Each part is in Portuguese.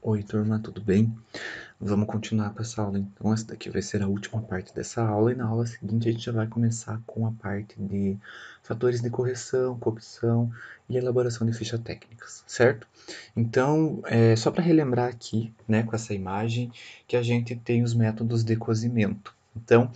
Oi, turma, tudo bem? Vamos continuar com essa aula. Então, essa daqui vai ser a última parte dessa aula, e na aula seguinte a gente já vai começar com a parte de fatores de correção, coopção e elaboração de fichas técnicas, certo? Então, só para relembrar aqui, né, com essa imagem, que a gente tem os métodos de cozimento. Então,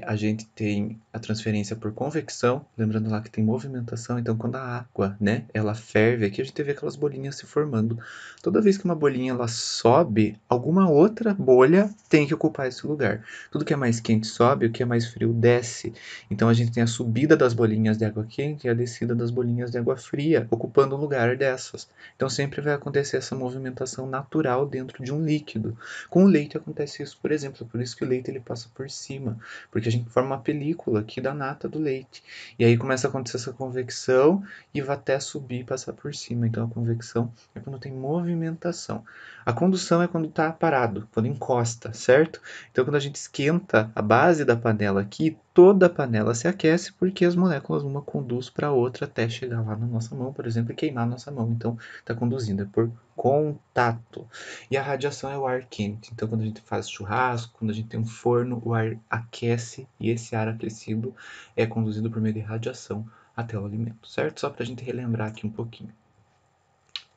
a gente tem a transferência por convecção, lembrando lá que tem movimentação, então quando a água, né, ela ferve, aqui a gente vê aquelas bolinhas se formando. Toda vez que uma bolinha ela sobe, alguma outra bolha tem que ocupar esse lugar. Tudo que é mais quente sobe, o que é mais frio desce. Então a gente tem a subida das bolinhas de água quente e a descida das bolinhas de água fria, ocupando o lugar dessas. Então sempre vai acontecer essa movimentação natural dentro de um líquido. Com o leite acontece isso, por exemplo, por isso que o leite ele passa por cima, porque a gente forma uma película aqui da nata do leite. E aí começa a acontecer essa convecção e vai até subir e passar por cima. Então a convecção é quando tem movimentação. A condução é quando está parado, quando encosta, certo? Então, quando a gente esquenta a base da panela aqui, toda a panela se aquece porque as moléculas uma conduz para a outra até chegar lá na nossa mão, por exemplo, e queimar a nossa mão. Então, está conduzindo, é por contato. E a radiação é o ar quente. Então, quando a gente faz churrasco, quando a gente tem um forno, o ar aquece e esse ar aquecido é conduzido por meio de radiação até o alimento, certo? Só para a gente relembrar aqui um pouquinho.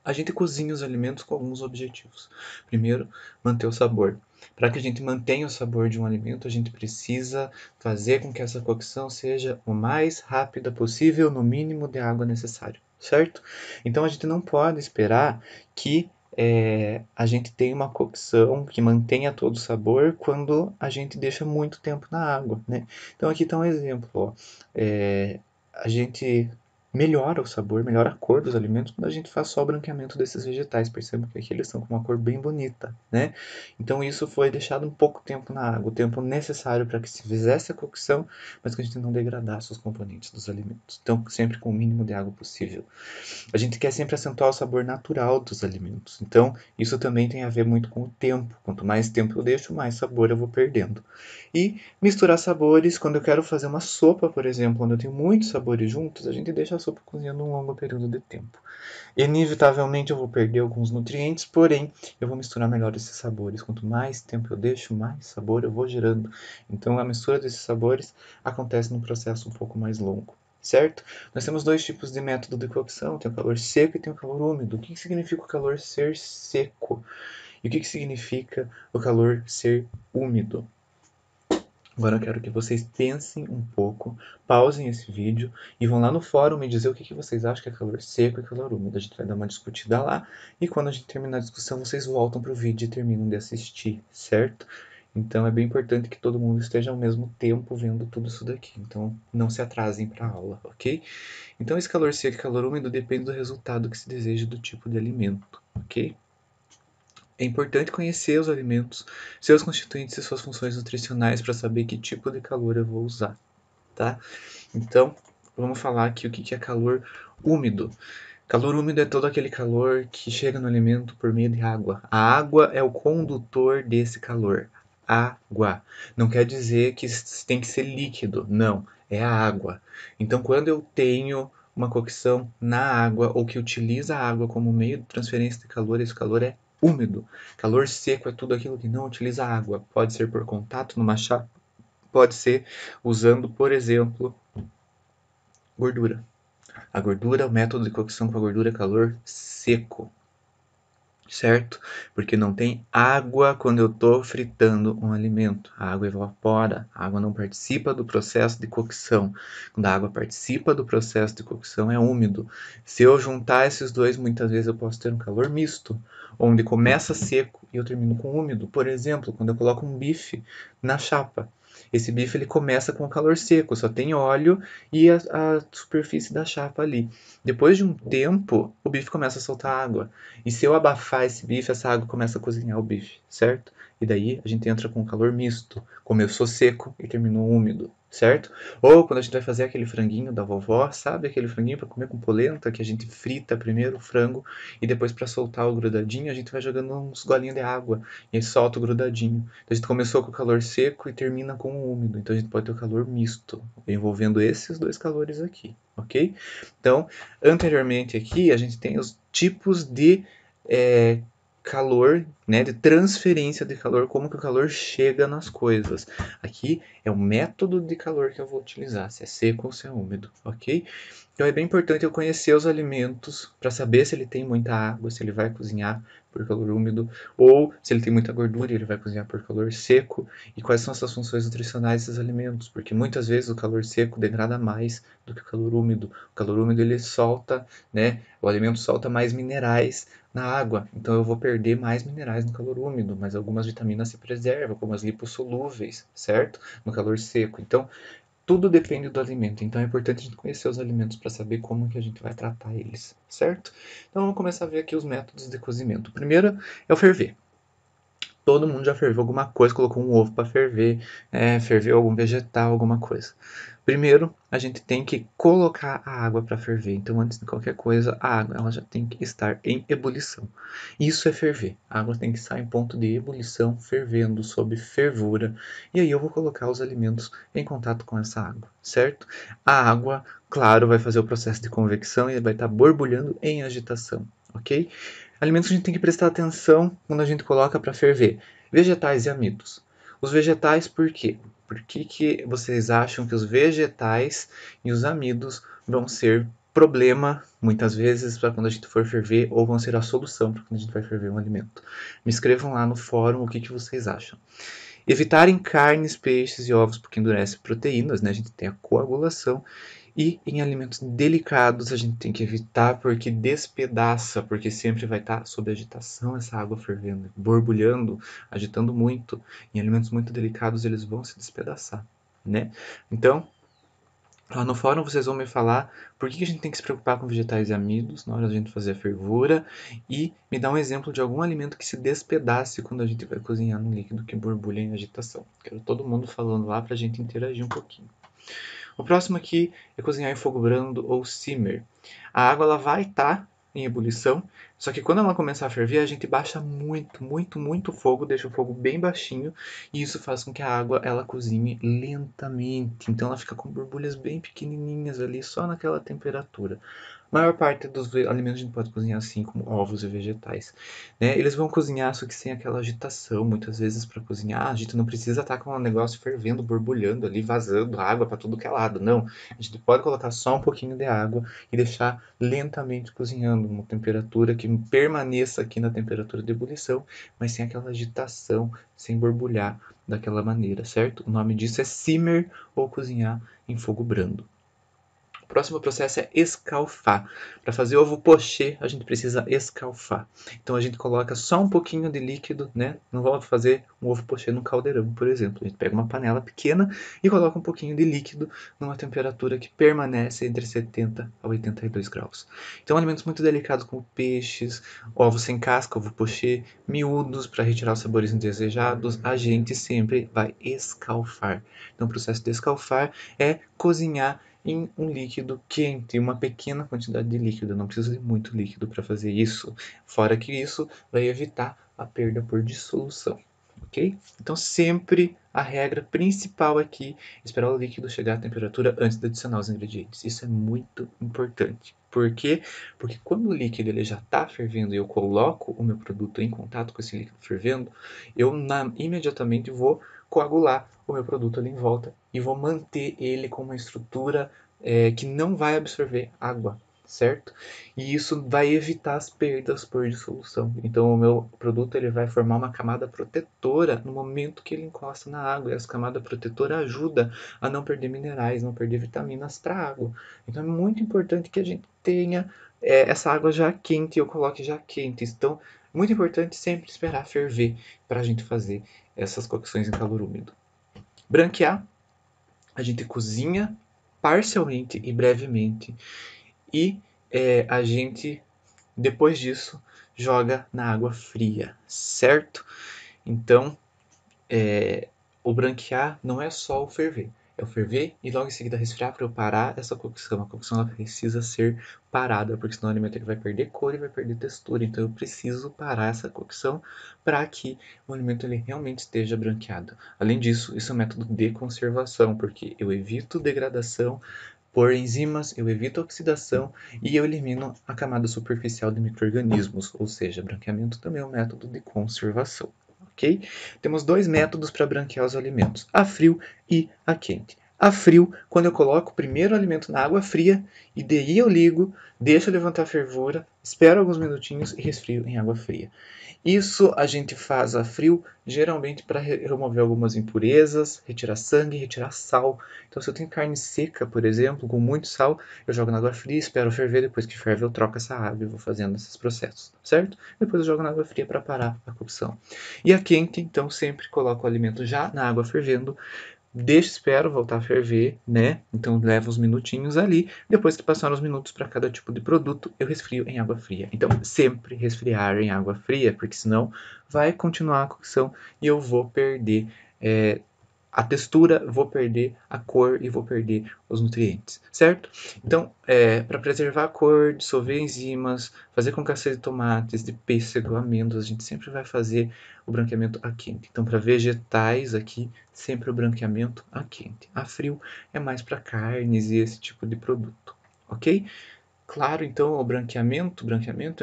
A gente cozinha os alimentos com alguns objetivos. Primeiro, manter o sabor. Para que a gente mantenha o sabor de um alimento, a gente precisa fazer com que essa cocção seja o mais rápida possível, no mínimo de água necessário, certo? Então a gente não pode esperar que a gente tenha uma cocção que mantenha todo o sabor quando a gente deixa muito tempo na água, né? Então aqui está um exemplo, ó. A gente melhora o sabor, melhora a cor dos alimentos quando a gente faz só o branqueamento desses vegetais. Perceba que aqui eles estão com uma cor bem bonita, né? Então isso foi deixado um pouco tempo na água, o tempo necessário para que se fizesse a cocção, mas que a gente não degradasse os componentes dos alimentos. Então sempre com o mínimo de água possível. A gente quer sempre acentuar o sabor natural dos alimentos. Então, isso também tem a ver muito com o tempo. Quanto mais tempo eu deixo, mais sabor eu vou perdendo. E misturar sabores, quando eu quero fazer uma sopa, por exemplo, onde eu tenho muitos sabores juntos, a gente deixa a sopa cozinhando um longo período de tempo. Inevitavelmente eu vou perder alguns nutrientes, porém eu vou misturar melhor esses sabores. Quanto mais tempo eu deixo, mais sabor eu vou gerando. Então a mistura desses sabores acontece num processo um pouco mais longo, certo? Nós temos dois tipos de método de cocção, tem o calor seco e tem o calor úmido. O que significa o calor ser seco? E o que significa o calor ser úmido? Agora eu quero que vocês pensem um pouco, pausem esse vídeo e vão lá no fórum me dizer o que vocês acham que é calor seco e calor úmido. A gente vai dar uma discutida lá e quando a gente terminar a discussão, vocês voltam para o vídeo e terminam de assistir, certo? Então é bem importante que todo mundo esteja ao mesmo tempo vendo tudo isso daqui. Então não se atrasem para a aula, ok? Então esse calor seco e calor úmido depende do resultado que se deseja do tipo de alimento, ok? É importante conhecer os alimentos, seus constituintes e suas funções nutricionais para saber que tipo de calor eu vou usar, tá? Então, vamos falar aqui o que é calor úmido. Calor úmido é todo aquele calor que chega no alimento por meio de água. A água é o condutor desse calor. Água. Não quer dizer que tem que ser líquido, não. É a água. Então, quando eu tenho uma cocção na água ou que utiliza a água como meio de transferência de calor, esse calor é úmido. Calor seco é tudo aquilo que não utiliza água. Pode ser por contato numa chapa, pode ser usando, por exemplo, gordura. A gordura, o método de cocção com a gordura é calor seco, certo? Porque não tem água quando eu estou fritando um alimento. A água evapora, a água não participa do processo de cocção. Quando a água participa do processo de cocção, é úmido. Se eu juntar esses dois, muitas vezes eu posso ter um calor misto, onde começa seco e eu termino com úmido. Por exemplo, quando eu coloco um bife na chapa. Esse bife ele começa com calor seco, só tem óleo e a superfície da chapa ali. Depois de um tempo, o bife começa a soltar água. E se eu abafar esse bife, essa água começa a cozinhar o bife, certo? E daí a gente entra com calor misto. Começou seco e terminou úmido, certo? Ou quando a gente vai fazer aquele franguinho da vovó, sabe aquele franguinho para comer com polenta, que a gente frita primeiro o frango e depois para soltar o grudadinho, a gente vai jogando uns golinhos de água e aí solta o grudadinho. Então a gente começou com o calor seco e termina com o úmido. Então a gente pode ter o calor misto, envolvendo esses dois calores aqui, ok? Então, anteriormente aqui a gente tem os tipos de calor, né, de transferência de calor, como que o calor chega nas coisas. Aqui é o método de calor que eu vou utilizar, se é seco ou se é úmido, ok? Então é bem importante eu conhecer os alimentos para saber se ele tem muita água, se ele vai cozinhar por calor úmido, ou se ele tem muita gordura e ele vai cozinhar por calor seco, e quais são essas funções nutricionais desses alimentos, porque muitas vezes o calor seco degrada mais do que o calor úmido. O calor úmido ele solta, né, o alimento solta mais minerais na água, então eu vou perder mais minerais no calor úmido, mas algumas vitaminas se preservam, como as lipossolúveis, certo? No calor seco. Então, tudo depende do alimento, então é importante a gente conhecer os alimentos para saber como que a gente vai tratar eles, certo? Então vamos começar a ver aqui os métodos de cozimento. O primeiro é o ferver. Todo mundo já ferveu alguma coisa, colocou um ovo para ferver, ferveu algum vegetal, alguma coisa. Primeiro, a gente tem que colocar a água para ferver. Então, antes de qualquer coisa, a água ela já tem que estar em ebulição. Isso é ferver. A água tem que estar em ponto de ebulição, fervendo, sob fervura. E aí eu vou colocar os alimentos em contato com essa água, certo? A água, claro, vai fazer o processo de convecção e vai estar borbulhando em agitação, ok? Alimentos que a gente tem que prestar atenção quando a gente coloca para ferver. Vegetais e amidos. Os vegetais, por quê? Por que vocês acham que os vegetais e os amidos vão ser problema, muitas vezes, para quando a gente for ferver, ou vão ser a solução para quando a gente vai ferver um alimento? Me escrevam lá no fórum o que vocês acham. Evitarem carnes, peixes e ovos, porque endurece proteínas, né? A gente tem a coagulação. E em alimentos delicados a gente tem que evitar porque despedaça, porque sempre vai estar sob agitação essa água fervendo, borbulhando, agitando muito. Em alimentos muito delicados eles vão se despedaçar, né? Então, lá no fórum vocês vão me falar por que a gente tem que se preocupar com vegetais e amidos na hora da gente fazer a fervura e me dar um exemplo de algum alimento que se despedace quando a gente vai cozinhar no líquido que borbulha em agitação. Quero todo mundo falando lá para a gente interagir um pouquinho. O próximo aqui é cozinhar em fogo brando ou simmer. A água ela vai estar em ebulição, só que quando ela começar a ferver, a gente baixa muito, muito, muito o fogo, deixa o fogo bem baixinho, e isso faz com que a água ela cozinhe lentamente. Então ela fica com borbulhas bem pequenininhas ali, só naquela temperatura. A maior parte dos alimentos a gente pode cozinhar assim, como ovos e vegetais. Né? Eles vão cozinhar, só que sem aquela agitação. Muitas vezes, para cozinhar, a gente não precisa estar com o negócio fervendo, borbulhando ali, vazando água para tudo que é lado. Não. A gente pode colocar só um pouquinho de água e deixar lentamente cozinhando, uma temperatura que permaneça aqui na temperatura de ebulição, mas sem aquela agitação, sem borbulhar daquela maneira, certo? O nome disso é simmer ou cozinhar em fogo brando. O próximo processo é escalfar. Para fazer ovo pochê, a gente precisa escalfar. Então a gente coloca só um pouquinho de líquido, né? Não vamos fazer um ovo pochê no caldeirão, por exemplo. A gente pega uma panela pequena e coloca um pouquinho de líquido numa temperatura que permanece entre 70 a 82 graus. Então alimentos muito delicados como peixes, ovos sem casca, ovo pochê, miúdos para retirar os sabores indesejados, a gente sempre vai escalfar. Então o processo de escalfar é cozinhar em um líquido quente, uma pequena quantidade de líquido, não precisa de muito líquido para fazer isso. Fora que isso vai evitar a perda por dissolução, ok? Então sempre a regra principal aqui é esperar o líquido chegar à temperatura antes de adicionar os ingredientes. Isso é muito importante. Por quê? Porque quando o líquido ele já está fervendo e eu coloco o meu produto em contato com esse líquido fervendo, eu imediatamente vou coagular o meu produto ali em volta e vou manter ele com uma estrutura que não vai absorver água, certo? E isso vai evitar as perdas por dissolução. Então o meu produto ele vai formar uma camada protetora no momento que ele encosta na água. E essa camada protetora ajuda a não perder minerais, não perder vitaminas para a água. Então é muito importante que a gente tenha essa água já quente, eu coloque já quente. Então, muito importante sempre esperar ferver para a gente fazer essas cocções em calor úmido. Branquear, a gente cozinha parcialmente e brevemente e a gente, depois disso, joga na água fria, certo? Então, o branquear não é só o ferver. É o ferver e logo em seguida resfriar para eu parar essa cocção. A cocção ela precisa ser parada, porque senão o alimento ele vai perder cor e vai perder textura. Então eu preciso parar essa cocção para que o alimento ele realmente esteja branqueado. Além disso, isso é um método de conservação, porque eu evito degradação por enzimas, eu evito a oxidação e eu elimino a camada superficial de micro-organismos, ou seja, branqueamento também é um método de conservação. Ok? Temos dois métodos para branquear os alimentos, a frio e a quente. A frio, quando eu coloco primeiro o alimento na água fria e daí eu ligo, deixo levantar a fervura, espero alguns minutinhos e resfrio em água fria. Isso a gente faz a frio, geralmente para remover algumas impurezas, retirar sangue, retirar sal. Então, se eu tenho carne seca, por exemplo, com muito sal, eu jogo na água fria, espero ferver, depois que ferve eu troco essa água e vou fazendo esses processos, certo? Depois eu jogo na água fria para parar a cocção. E a quente, então, sempre coloco o alimento já na água fervendo, deixo, espero voltar a ferver, né? Então leva uns minutinhos ali. Depois que passaram os minutos para cada tipo de produto, eu resfrio em água fria. Então sempre resfriar em água fria, porque senão vai continuar a cocção e eu vou perder a textura, vou perder a cor e vou perder os nutrientes, certo? Então, para preservar a cor, dissolver enzimas, fazer com cacete de tomates, de pêssego, amêndoas, a gente sempre vai fazer o branqueamento a quente. Então, para vegetais aqui, sempre o branqueamento a quente. A frio é mais para carnes e esse tipo de produto, ok? Claro, então o branqueamento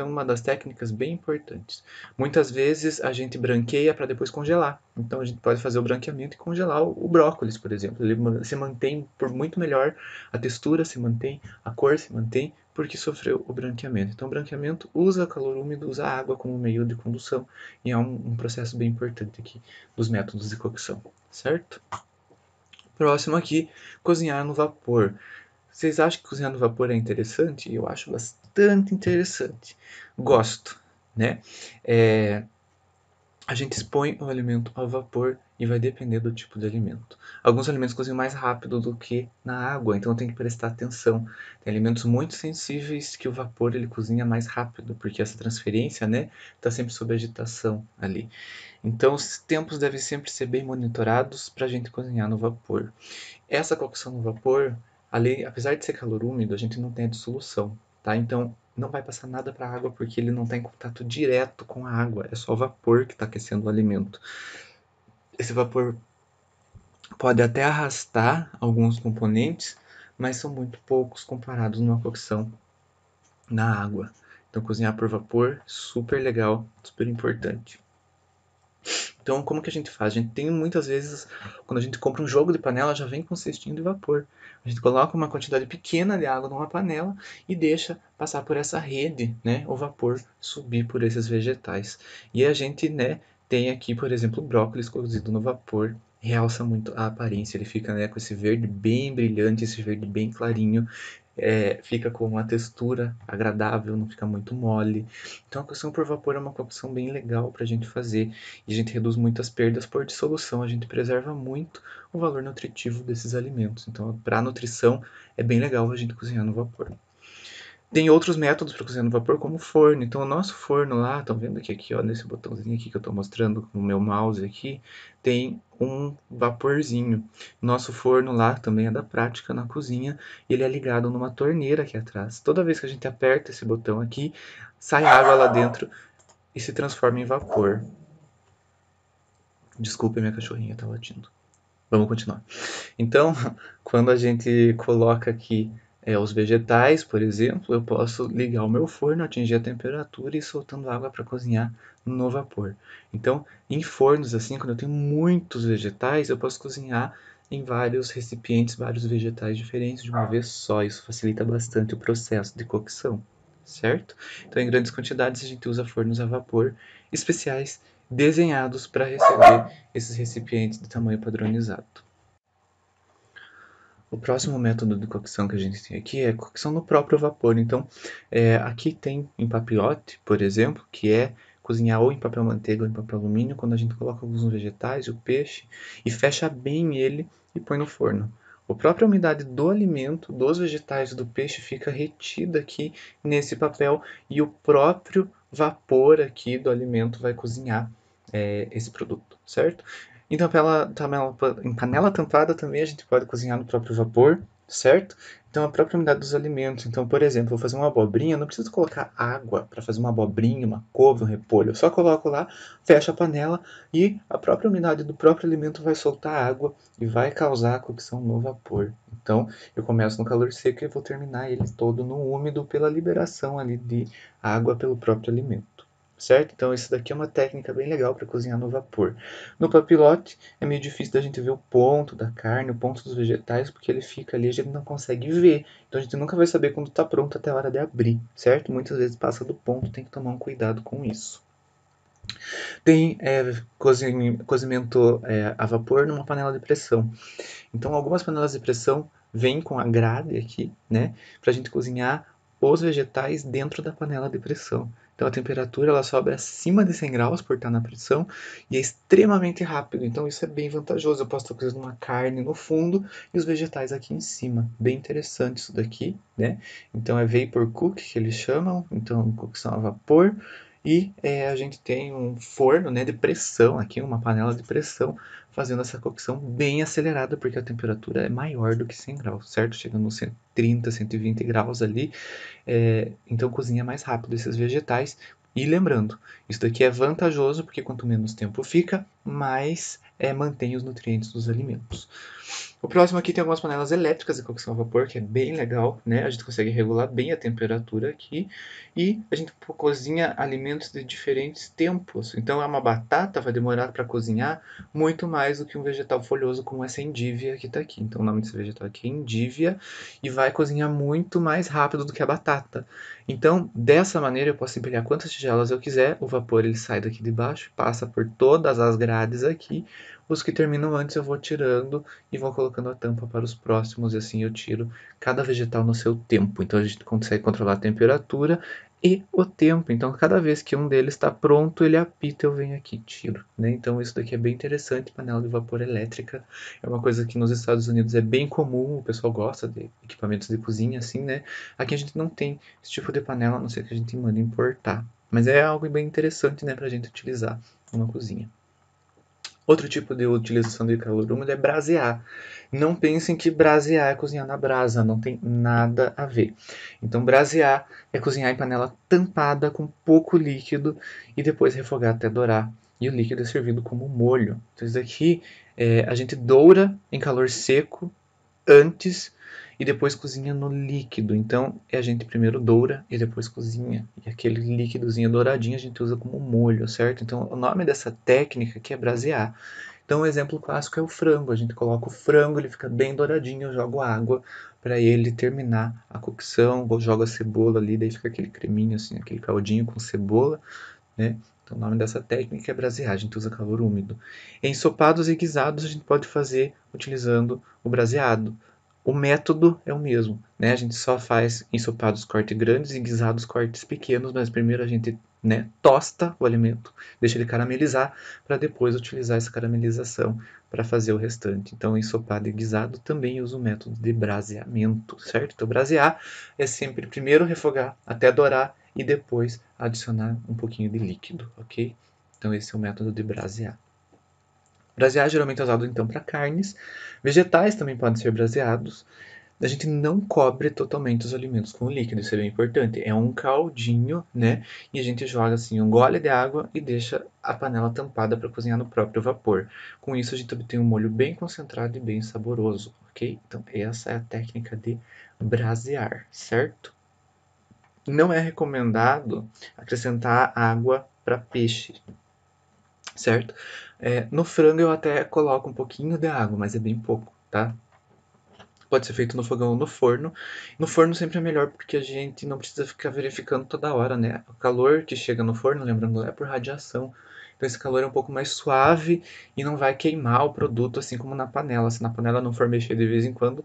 é uma das técnicas bem importantes. Muitas vezes a gente branqueia para depois congelar. Então a gente pode fazer o branqueamento e congelar o brócolis, por exemplo. Ele se mantém por muito melhor, a textura se mantém, a cor se mantém, porque sofreu o branqueamento. Então o branqueamento usa calor úmido, usa água como meio de condução e é um processo bem importante aqui dos métodos de cocção, certo? Próximo aqui, cozinhar no vapor. Vocês acham que cozinhar no vapor é interessante? Eu acho bastante interessante. Gosto, né? A gente expõe o alimento ao vapor e vai depender do tipo de alimento. Alguns alimentos cozinham mais rápido do que na água, então tem que prestar atenção. Tem alimentos muito sensíveis que o vapor ele cozinha mais rápido, porque essa transferência, né, está sempre sob agitação ali. Então os tempos devem sempre ser bem monitorados para a gente cozinhar no vapor. Essa cocção no vapor, apesar de ser calor úmido, a gente não tem a dissolução, tá? Então não vai passar nada para a água porque ele não está em contato direto com a água, é só o vapor que está aquecendo o alimento. Esse vapor pode até arrastar alguns componentes, mas são muito poucos comparados numa cocção na água. Então cozinhar por vapor, super legal, super importante. Então, como que a gente faz? A gente tem muitas vezes, quando a gente compra um jogo de panela, já vem com um cestinho de vapor. A gente coloca uma quantidade pequena de água numa panela e deixa passar por essa rede, né, o vapor subir por esses vegetais. E a gente, né, tem aqui, por exemplo, o brócolis cozido no vapor. Realça muito a aparência, ele fica, né, com esse verde bem brilhante, esse verde bem clarinho, fica com uma textura agradável, não fica muito mole. Então a cocção por vapor é uma cocção bem legal para a gente fazer e a gente reduz muitas perdas por dissolução, a gente preserva muito o valor nutritivo desses alimentos. Então, para a nutrição, é bem legal a gente cozinhar no vapor. Tem outros métodos para cozinhar no vapor, como o forno. Então, o nosso forno lá, estão vendo aqui, ó, nesse botãozinho aqui que eu estou mostrando com o meu mouse aqui, tem um vaporzinho. Nosso forno lá também é da prática na cozinha, e ele é ligado numa torneira aqui atrás. Toda vez que a gente aperta esse botão aqui, sai água lá dentro e se transforma em vapor. Desculpe, minha cachorrinha está latindo. Vamos continuar. Então, quando a gente coloca aqui os vegetais, por exemplo, eu posso ligar o meu forno, atingir a temperatura e ir soltando água para cozinhar no vapor. Então, em fornos assim, quando eu tenho muitos vegetais, eu posso cozinhar em vários recipientes, vários vegetais diferentes de uma vez só. Isso facilita bastante o processo de cocção, certo? Então, em grandes quantidades, a gente usa fornos a vapor especiais desenhados para receber esses recipientes de tamanho padronizado. O próximo método de cocção que a gente tem aqui é a cocção no próprio vapor. Então, aqui tem em papillote, por exemplo, que é cozinhar ou em papel manteiga ou em papel alumínio, quando a gente coloca alguns vegetais, o peixe, e fecha bem ele e põe no forno. A própria umidade do alimento, dos vegetais do peixe fica retida aqui nesse papel e o próprio vapor aqui do alimento vai cozinhar esse produto, certo? Então, em panela tampada também a gente pode cozinhar no próprio vapor. certo? Então, a própria umidade dos alimentos. Então, por exemplo, vou fazer uma abobrinha, eu não preciso colocar água para fazer uma abobrinha, uma couve, um repolho. Eu só coloco lá, fecho a panela e a própria umidade do próprio alimento vai soltar água e vai causar a cocção no vapor. Então, eu começo no calor seco e vou terminar ele todo no úmido pela liberação ali de água pelo próprio alimento. Certo? Então, isso daqui é uma técnica bem legal para cozinhar no vapor. No papilote, é meio difícil da gente ver o ponto da carne, o ponto dos vegetais, porque ele fica ali, a gente não consegue ver. Então a gente nunca vai saber quando está pronto até a hora de abrir, certo? Muitas vezes passa do ponto, tem que tomar um cuidado com isso. Tem cozimento a vapor numa panela de pressão. Então algumas panelas de pressão vêm com a grade aqui, né, para a gente cozinhar os vegetais dentro da panela de pressão. Então a temperatura ela sobe acima de 100 graus por estar na pressão e é extremamente rápido. Então isso é bem vantajoso. Eu posso estar cozinhando uma carne no fundo e os vegetais aqui em cima. Bem interessante isso daqui, né? Então é vapor cook que eles chamam. Então cocção a vapor. E a gente tem um forno, né, de pressão aqui, uma panela de pressão fazendo essa cocção bem acelerada, porque a temperatura é maior do que 100 graus, certo? Chegando nos 130, 120 graus ali, então cozinha mais rápido esses vegetais. E lembrando, isso daqui é vantajoso porque quanto menos tempo fica, mais mantém os nutrientes dos alimentos. O próximo aqui tem algumas panelas elétricas de cocção a vapor, que é bem legal, né? A gente consegue regular bem a temperatura aqui e a gente cozinha alimentos de diferentes tempos. Então, uma batata vai demorar para cozinhar muito mais do que um vegetal folhoso como essa endívia que está aqui. Então, o nome desse vegetal aqui é endívia e vai cozinhar muito mais rápido do que a batata. Então, dessa maneira, eu posso empilhar quantas tigelas eu quiser, o vapor ele sai daqui de baixo, passa por todas as grades aqui, os que terminam antes eu vou tirando e vou colocando a tampa para os próximos, e assim eu tiro cada vegetal no seu tempo. Então a gente consegue controlar a temperatura e o tempo. Então cada vez que um deles está pronto, ele apita, eu venho aqui e tiro. Né? Então isso daqui é bem interessante, panela de vapor elétrica. É uma coisa que nos Estados Unidos é bem comum, o pessoal gosta de equipamentos de cozinha assim, né? Aqui a gente não tem esse tipo de panela, a não ser que a gente manda importar. Mas é algo bem interessante, né, para a gente utilizar na cozinha. Outro tipo de utilização de calor úmido é brasear. Não pensem que brasear é cozinhar na brasa, não tem nada a ver. Então, brasear é cozinhar em panela tampada com pouco líquido e depois refogar até dourar. E o líquido é servido como molho. Então, isso aqui a gente doura em calor seco antes e depois cozinha no líquido. Então, a gente primeiro doura e depois cozinha. E aquele líquidozinho douradinho a gente usa como molho, certo? Então, o nome dessa técnica aqui é brasear. Então, um exemplo clássico é o frango. A gente coloca o frango, ele fica bem douradinho, eu jogo água para ele terminar a cocção, ou jogo a cebola ali, daí fica aquele creminho assim, aquele caldinho com cebola, né? Então, o nome dessa técnica é brasear, a gente usa calor úmido. Em ensopados e guisados, a gente pode fazer utilizando o braseado. O método é o mesmo, né? A gente só faz ensopados cortes grandes e guisados cortes pequenos, mas primeiro a gente, né, tosta o alimento, deixa ele caramelizar, para depois utilizar essa caramelização para fazer o restante. Então, ensopado e guisado também usa o método de braseamento, certo? Então, brasear é sempre primeiro refogar até dourar e depois adicionar um pouquinho de líquido, ok? Então, esse é o método de brasear. Brasear geralmente é usado então para carnes. Vegetais também podem ser braseados. A gente não cobre totalmente os alimentos com líquido, isso é bem importante. É um caldinho, né? E a gente joga assim um gole de água e deixa a panela tampada para cozinhar no próprio vapor. Com isso a gente obtém um molho bem concentrado e bem saboroso, ok? Então essa é a técnica de brasear, certo? Não é recomendado acrescentar água para peixe, certo? No frango eu até coloco um pouquinho de água, mas é bem pouco, tá? Pode ser feito no fogão ou no forno. No forno sempre é melhor porque a gente não precisa ficar verificando toda hora, né? O calor que chega no forno, lembrando, é por radiação. Então esse calor é um pouco mais suave e não vai queimar o produto assim como na panela. Se na panela não for mexer de vez em quando,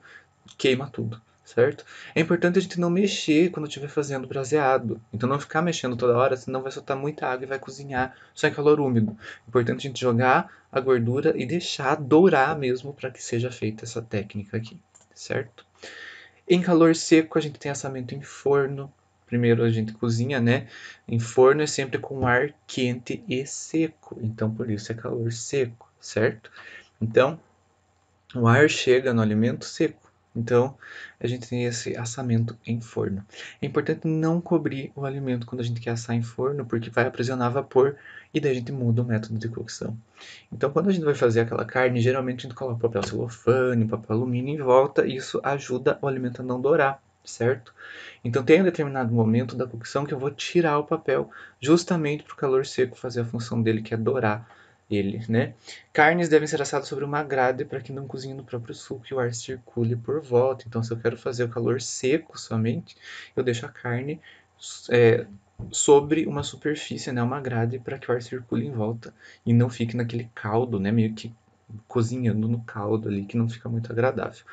queima tudo, certo? É importante a gente não mexer quando estiver fazendo braseado. Então não ficar mexendo toda hora, senão vai soltar muita água e vai cozinhar só em calor úmido. É importante a gente jogar a gordura e deixar dourar mesmo para que seja feita essa técnica aqui, certo? Em calor seco a gente tem assamento em forno. Primeiro a gente cozinha, né? Em forno é sempre com ar quente e seco. Então por isso é calor seco, certo? Então o ar chega no alimento seco. Então, a gente tem esse assamento em forno. É importante não cobrir o alimento quando a gente quer assar em forno, porque vai aprisionar vapor e daí a gente muda o método de cocção. Então, quando a gente vai fazer aquela carne, geralmente a gente coloca papel celofane, papel alumínio em volta, e isso ajuda o alimento a não dourar, certo? Então, tem um determinado momento da cocção que eu vou tirar o papel, justamente para o calor seco fazer a função dele, que é dourar ele, né? Carnes devem ser assadas sobre uma grade para que não cozinhe no próprio suco e o ar circule por volta. Então, se eu quero fazer o calor seco somente, eu deixo a carne é, sobre uma superfície, né, uma grade, para que o ar circule em volta e não fique naquele caldo, né, meio que cozinhando no caldo ali, que não fica muito agradável.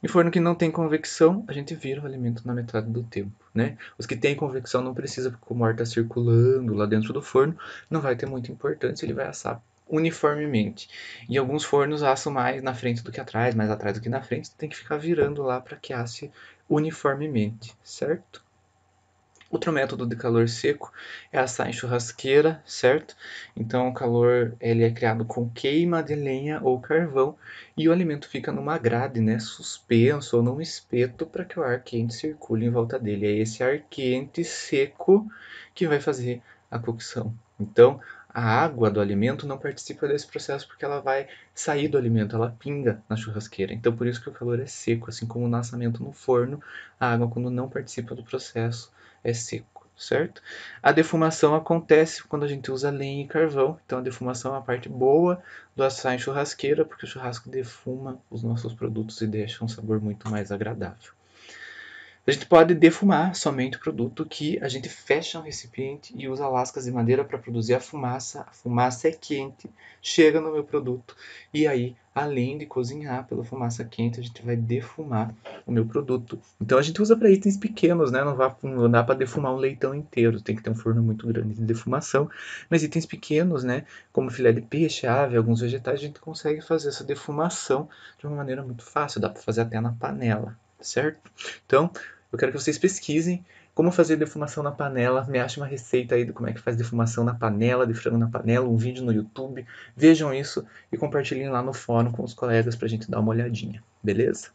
Em forno que não tem convecção, a gente vira o alimento na metade do tempo, né? Os que têm convecção não precisa, porque como o ar está circulando lá dentro do forno, não vai ter muita importância, ele vai assar uniformemente. E alguns fornos assam mais na frente do que atrás, mais atrás do que na frente, tem que ficar virando lá para que asse uniformemente, certo? Outro método de calor seco é assar em churrasqueira, certo? Então o calor ele é criado com queima de lenha ou carvão e o alimento fica numa grade, né, suspenso ou num espeto para que o ar quente circule em volta dele. É esse ar quente seco que vai fazer a cocção. Então a água do alimento não participa desse processo porque ela vai sair do alimento, ela pinga na churrasqueira. Então por isso que o calor é seco, assim como o assamento no forno, a água quando não participa do processo é seco, certo? A defumação acontece quando a gente usa lenha e carvão. Então a defumação é a parte boa do assar em churrasqueira, porque o churrasco defuma os nossos produtos e deixa um sabor muito mais agradável. A gente pode defumar somente o produto que a gente fecha um recipiente e usa lascas de madeira para produzir a fumaça. A fumaça é quente, chega no meu produto e aí, além de cozinhar pela fumaça quente, a gente vai defumar o meu produto. Então a gente usa para itens pequenos, né? Não dá para defumar um leitão inteiro, tem que ter um forno muito grande de defumação. Mas itens pequenos, né? Como filé de peixe, ave, alguns vegetais, a gente consegue fazer essa defumação de uma maneira muito fácil. Dá para fazer até na panela, certo? Então, eu quero que vocês pesquisem como fazer defumação na panela. Me achem uma receita aí de como é que faz defumação na panela, de frango na panela, um vídeo no YouTube. Vejam isso e compartilhem lá no fórum com os colegas para a gente dar uma olhadinha, beleza?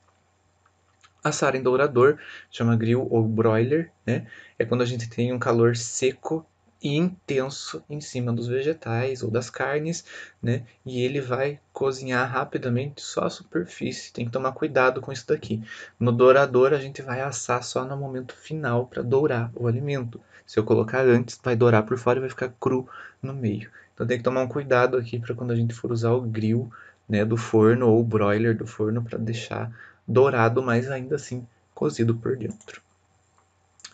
Assar em dourador, chama grill ou broiler, né? É quando a gente tem um calor seco e intenso em cima dos vegetais ou das carnes, né? E ele vai cozinhar rapidamente só a superfície. Tem que tomar cuidado com isso daqui. No dourador, a gente vai assar só no momento final para dourar o alimento. Se eu colocar antes, vai dourar por fora e vai ficar cru no meio. Então tem que tomar um cuidado aqui para quando a gente for usar o grill, né, do forno ou o broiler do forno para deixar dourado, mas ainda assim cozido por dentro.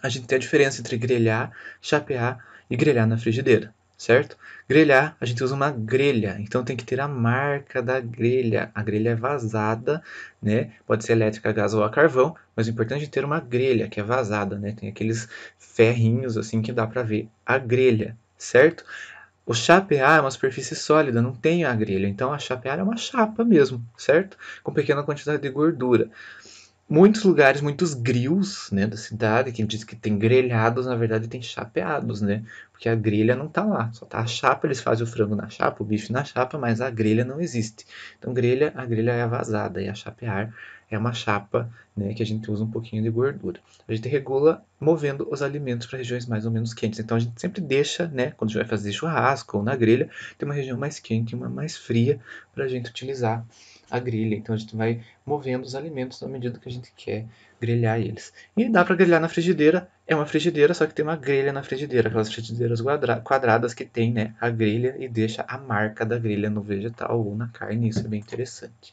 A gente tem a diferença entre grelhar, chapear e grelhar na frigideira, certo? Grelhar, a gente usa uma grelha, então tem que ter a marca da grelha. A grelha é vazada, né? Pode ser elétrica, a gás ou a carvão, mas o importante é ter uma grelha que é vazada, né? Tem aqueles ferrinhos assim que dá para ver a grelha, certo? O chapear é uma superfície sólida, não tem a grelha, então a chapear é uma chapa mesmo, certo? Com pequena quantidade de gordura. Muitos lugares, muitos grills, né, da cidade, que diz que tem grelhados, na verdade tem chapeados, né? Porque a grelha não tá lá, só tá a chapa, eles fazem o frango na chapa, o bife na chapa, mas a grelha não existe. Então a grelha é a vazada e a chapear é uma chapa, né, que a gente usa um pouquinho de gordura. A gente regula movendo os alimentos para regiões mais ou menos quentes. Então a gente sempre deixa, né, quando a gente vai fazer churrasco ou na grelha, tem uma região mais quente e uma mais fria para a gente utilizar a grelha. Então a gente vai movendo os alimentos na medida que a gente quer grelhar eles. E dá para grelhar na frigideira. É uma frigideira, só que tem uma grelha na frigideira, aquelas frigideiras quadradas que tem, né, a grelha e deixa a marca da grelha no vegetal ou na carne. Isso é bem interessante.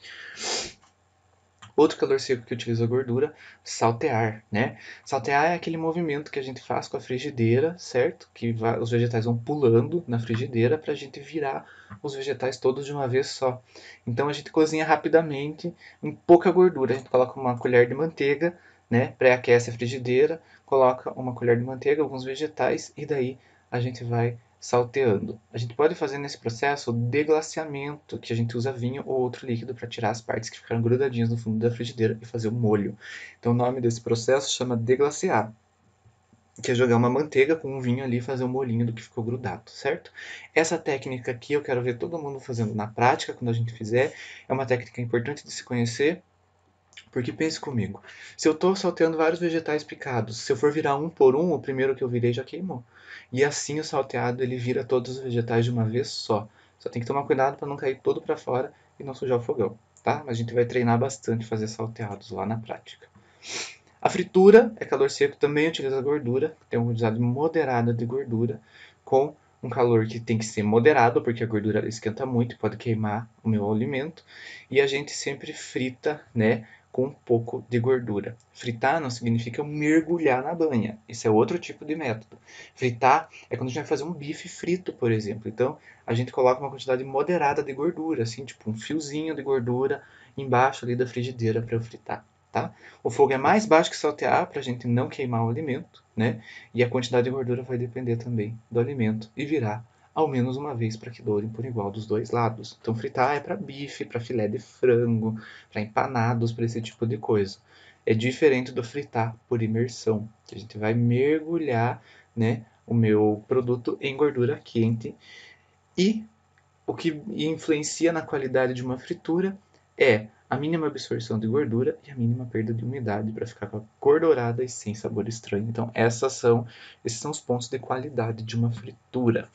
Outro calor seco que utiliza gordura, saltear, né? Saltear é aquele movimento que a gente faz com a frigideira, certo? Que os vegetais vão pulando na frigideira para a gente virar os vegetais todos de uma vez só. Então a gente cozinha rapidamente, em pouca gordura. A gente coloca uma colher de manteiga, né? Pré-aquece a frigideira, coloca uma colher de manteiga, alguns vegetais e daí a gente vai salteando. A gente pode fazer nesse processo o deglaciamento, que a gente usa vinho ou outro líquido para tirar as partes que ficaram grudadinhas no fundo da frigideira e fazer o molho. Então o nome desse processo chama deglaciar, que é jogar uma manteiga com um vinho ali e fazer o molhinho do que ficou grudado, certo? Essa técnica aqui eu quero ver todo mundo fazendo na prática quando a gente fizer. É uma técnica importante de se conhecer Porque pense comigo, se eu estou salteando vários vegetais picados, se eu for virar um por um, o primeiro que eu virei já queimou. E assim o salteado ele vira todos os vegetais de uma vez só. Só tem que tomar cuidado para não cair todo para fora e não sujar o fogão, tá? Mas a gente vai treinar bastante fazer salteados lá na prática. A fritura é calor seco, também utiliza gordura, tem uma quantidade moderada de gordura, com um calor que tem que ser moderado, porque a gordura esquenta muito e pode queimar o meu alimento. E a gente sempre frita, né, com um pouco de gordura. Fritar não significa mergulhar na banha, isso é outro tipo de método. Fritar é quando a gente vai fazer um bife frito, por exemplo. Então a gente coloca uma quantidade moderada de gordura, assim, tipo um fiozinho de gordura embaixo ali da frigideira para eu fritar. Tá? O fogo é mais baixo que saltear para a gente não queimar o alimento, né? E a quantidade de gordura vai depender também do alimento e virar ao menos uma vez para que dourem por igual dos dois lados. Então fritar é para bife, para filé de frango, para empanados, para esse tipo de coisa. É diferente do fritar por imersão, que a gente vai mergulhar, né, o meu produto em gordura quente e o que influencia na qualidade de uma fritura é a mínima absorção de gordura e a mínima perda de umidade para ficar com a cor dourada e sem sabor estranho. Então, esses são os pontos de qualidade de uma fritura.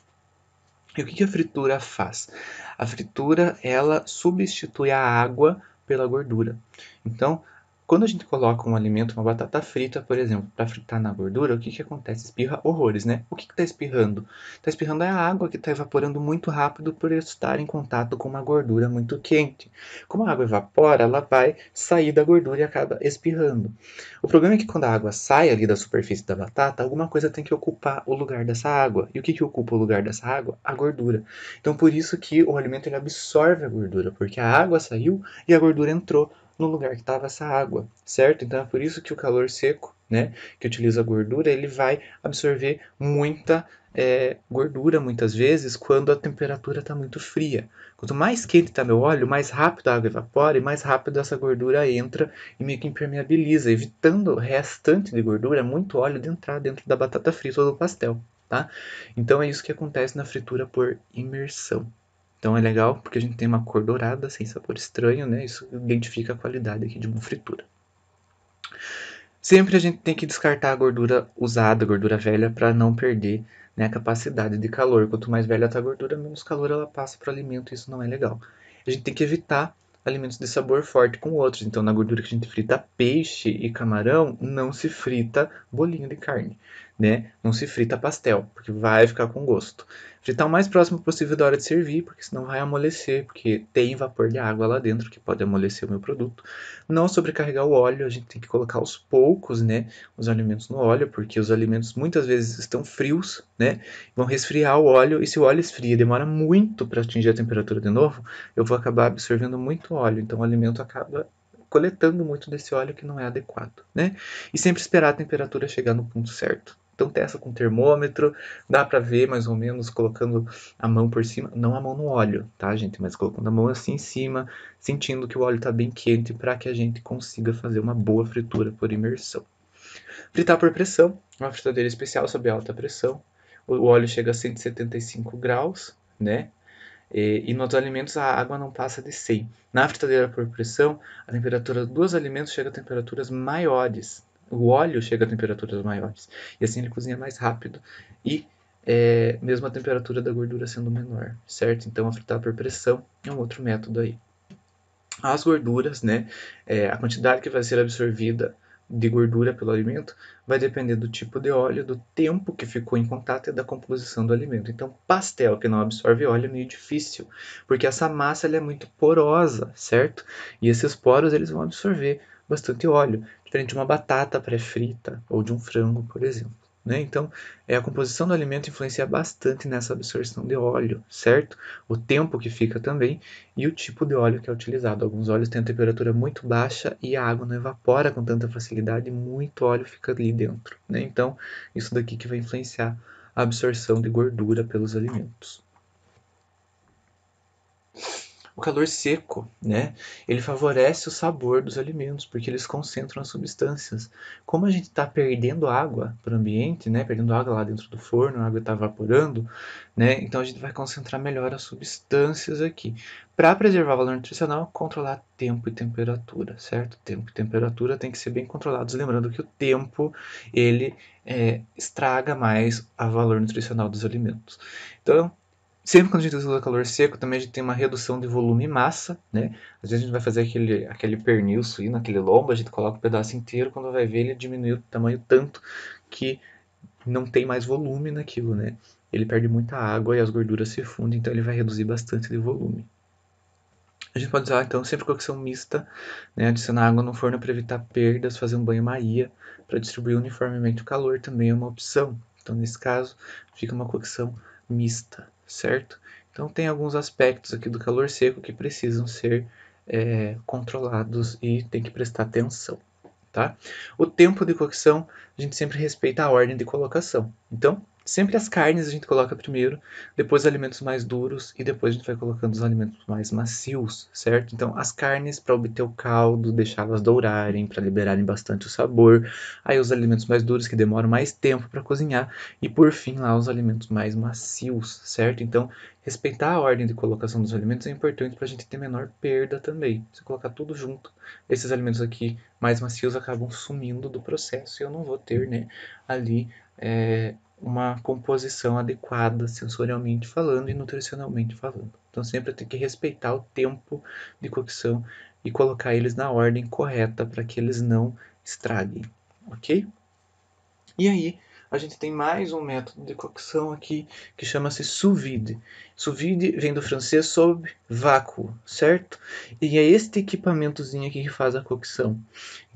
E o que a fritura faz? A fritura, ela substitui a água pela gordura. Então, quando a gente coloca um alimento, uma batata frita, por exemplo, para fritar na gordura, o que acontece? Espirra horrores, né? O que está espirrando? Está espirrando é a água que está evaporando muito rápido por estar em contato com uma gordura muito quente. Como a água evapora, ela vai sair da gordura e acaba espirrando. O problema é que quando a água sai ali da superfície da batata, alguma coisa tem que ocupar o lugar dessa água. E o que ocupa o lugar dessa água? A gordura. Então por isso que o alimento ele absorve a gordura, porque a água saiu e a gordura entrou no lugar que estava essa água, certo? Então é por isso que o calor seco, né, que utiliza a gordura, ele vai absorver muita gordura muitas vezes quando a temperatura está muito fria. Quanto mais quente está meu óleo, mais rápido a água evapora e mais rápido essa gordura entra e meio que impermeabiliza, evitando o restante de gordura, muito óleo, de entrar dentro da batata frita ou do pastel, tá? Então é isso que acontece na fritura por imersão. Então é legal porque a gente tem uma cor dourada, sem sabor estranho, né? Isso identifica a qualidade aqui de uma fritura. Sempre a gente tem que descartar a gordura usada, a gordura velha, para não perder, né, a capacidade de calor. Quanto mais velha está a gordura, menos calor ela passa para o alimento, e isso não é legal. A gente tem que evitar alimentos de sabor forte com outros. Então, na gordura que a gente frita peixe e camarão, não se frita bolinho de carne, né? Não se frita pastel, porque vai ficar com gosto. Fritar o mais próximo possível da hora de servir, porque senão vai amolecer, porque tem vapor de água lá dentro que pode amolecer o meu produto. Não sobrecarregar o óleo, a gente tem que colocar aos poucos, né, os alimentos no óleo, porque os alimentos muitas vezes estão frios, né, vão resfriar o óleo, e se o óleo esfria e demora muito para atingir a temperatura de novo, eu vou acabar absorvendo muito óleo, então o alimento acaba coletando muito desse óleo que não é adequado, né? E sempre esperar a temperatura chegar no ponto certo. Então testa com termômetro, dá para ver mais ou menos colocando a mão por cima, não a mão no óleo, tá, gente? Mas colocando a mão assim em cima, sentindo que o óleo está bem quente para que a gente consiga fazer uma boa fritura por imersão. Fritar por pressão, uma fritadeira especial sob alta pressão. O óleo chega a 175 graus, né? E nos alimentos a água não passa de 100. Na fritadeira por pressão, a temperatura dos alimentos chega a temperaturas maiores. O óleo chega a temperaturas maiores. E assim ele cozinha mais rápido e mesmo a temperatura da gordura sendo menor, certo? Então a fritar por pressão é um outro método aí. As gorduras, né, a quantidade que vai ser absorvida de gordura pelo alimento vai depender do tipo de óleo, do tempo que ficou em contato e da composição do alimento. Então, pastel que não absorve óleo é meio difícil, porque essa massa ela é muito porosa, certo? E esses poros eles vão absorver bastante óleo, diferente de uma batata pré-frita ou de um frango, por exemplo. Né? Então, a composição do alimento influencia bastante nessa absorção de óleo, certo? O tempo que fica também e o tipo de óleo que é utilizado. Alguns óleos têm a temperatura muito baixa e a água não evapora com tanta facilidade e muito óleo fica ali dentro, né? Então, isso daqui que vai influenciar a absorção de gordura pelos alimentos. O calor seco, né, ele favorece o sabor dos alimentos, porque eles concentram as substâncias. Como a gente está perdendo água para o ambiente, né, perdendo água lá dentro do forno, a água está evaporando, né, então a gente vai concentrar melhor as substâncias aqui. Para preservar o valor nutricional, controlar tempo e temperatura, certo? Tempo e temperatura tem que ser bem controlados, lembrando que o tempo, ele estraga mais o valor nutricional dos alimentos. Então, sempre quando a gente usa calor seco, também a gente tem uma redução de volume e massa, né? Às vezes a gente vai fazer aquele pernil suíno, aquele lombo, a gente coloca um pedaço inteiro, quando vai ver ele diminuiu o tamanho tanto que não tem mais volume naquilo, né? Ele perde muita água e as gorduras se fundem, então ele vai reduzir bastante de volume. A gente pode usar então sempre cocção mista, né? Adicionar água no forno para evitar perdas, fazer um banho-maria para distribuir uniformemente o calor também é uma opção. Então nesse caso fica uma cocção mista, certo? Então tem alguns aspectos aqui do calor seco que precisam ser controlados e tem que prestar atenção. Tá? O tempo de cocção, a gente sempre respeita a ordem de colocação. Então, sempre as carnes a gente coloca primeiro, depois os alimentos mais duros e depois a gente vai colocando os alimentos mais macios, certo? Então, as carnes para obter o caldo, deixá-las dourarem, para liberarem bastante o sabor. Aí os alimentos mais duros que demoram mais tempo para cozinhar e por fim lá os alimentos mais macios, certo? Então, respeitar a ordem de colocação dos alimentos é importante para a gente ter menor perda também. Se colocar tudo junto, esses alimentos aqui mais macios acabam sumindo do processo e eu não vou ter, né, ali uma composição adequada sensorialmente falando e nutricionalmente falando. Então sempre tem que respeitar o tempo de cocção e colocar eles na ordem correta para que eles não estraguem, ok? E aí a gente tem mais um método de cocção aqui que chama-se sous vide. Sous vide vem do francês sob vácuo, certo? E é este equipamentozinho aqui que faz a cocção.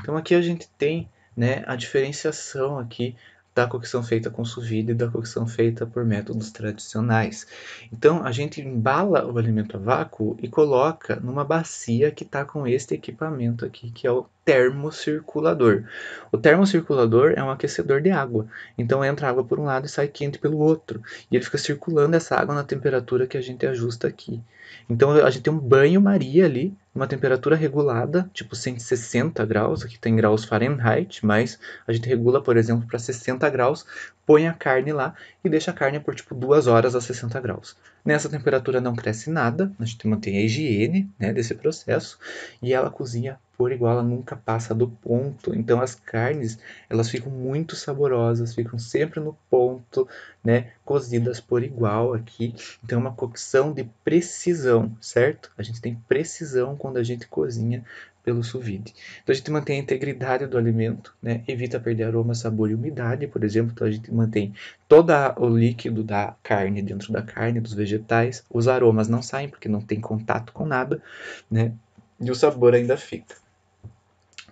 Então aqui a gente tem, né, a diferenciação aqui da cocção feita com sous vide e da cocção feita por métodos tradicionais. Então a gente embala o alimento a vácuo e coloca numa bacia que está com este equipamento aqui, que é o termocirculador. O termocirculador é um aquecedor de água, então entra água por um lado e sai quente pelo outro, e ele fica circulando essa água na temperatura que a gente ajusta aqui. Então a gente tem um banho-maria ali, uma temperatura regulada, tipo 160 graus, aqui tem graus Fahrenheit, mas a gente regula, por exemplo, para 60 graus, põe a carne lá e deixa a carne por tipo 2 horas a 60 graus. Nessa temperatura não cresce nada, a gente mantém a higiene, né, desse processo e ela cozinha por igual, ela nunca passa do ponto. Então as carnes, elas ficam muito saborosas, ficam sempre no ponto, né, cozidas por igual aqui. Então é uma cocção de precisão, certo? A gente tem precisão quando a gente cozinha pelo sous vide. Então a gente mantém a integridade do alimento, né? Evita perder aroma, sabor e umidade, por exemplo. Então a gente mantém todo o líquido da carne dentro da carne, dos vegetais. Os aromas não saem porque não tem contato com nada, né? E o sabor ainda fica.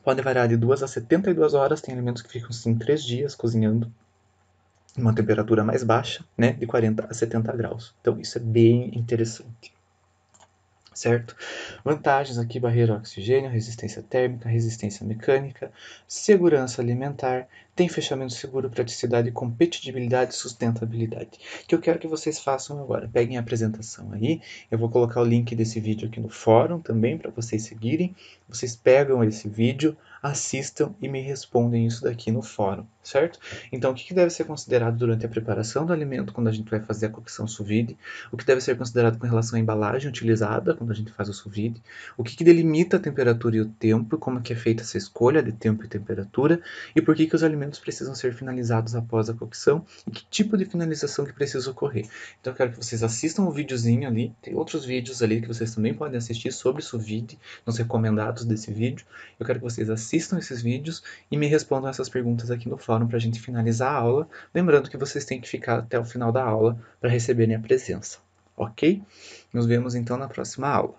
Pode variar de 2 a 72 horas, tem alimentos que ficam assim 3 dias cozinhando em uma temperatura mais baixa, né, de 40 a 70 graus. Então isso é bem interessante, certo? Vantagens aqui: barreira ao oxigênio, resistência térmica, resistência mecânica, segurança alimentar, tem fechamento seguro, praticidade, competitividade e sustentabilidade. O que eu quero que vocês façam agora? Peguem a apresentação aí, eu vou colocar o link desse vídeo aqui no fórum também para vocês seguirem. Vocês pegam esse vídeo, assistam e me respondem isso daqui no fórum, certo? Então, o que deve ser considerado durante a preparação do alimento quando a gente vai fazer a cocção sous vide? O que deve ser considerado com relação à embalagem utilizada quando a gente faz o sous vide? O que delimita a temperatura e o tempo? Como que é feita essa escolha de tempo e temperatura? E por que os alimentos precisam ser finalizados após a cocção? E que tipo de finalização que precisa ocorrer? Então, eu quero que vocês assistam o videozinho ali. Tem outros vídeos ali que vocês também podem assistir sobre sous vide, nos recomendados desse vídeo. Eu quero que vocês assistam esses vídeos e me respondam essas perguntas aqui no fórum para a gente finalizar a aula. Lembrando que vocês têm que ficar até o final da aula para receberem a presença, ok? Nos vemos então na próxima aula.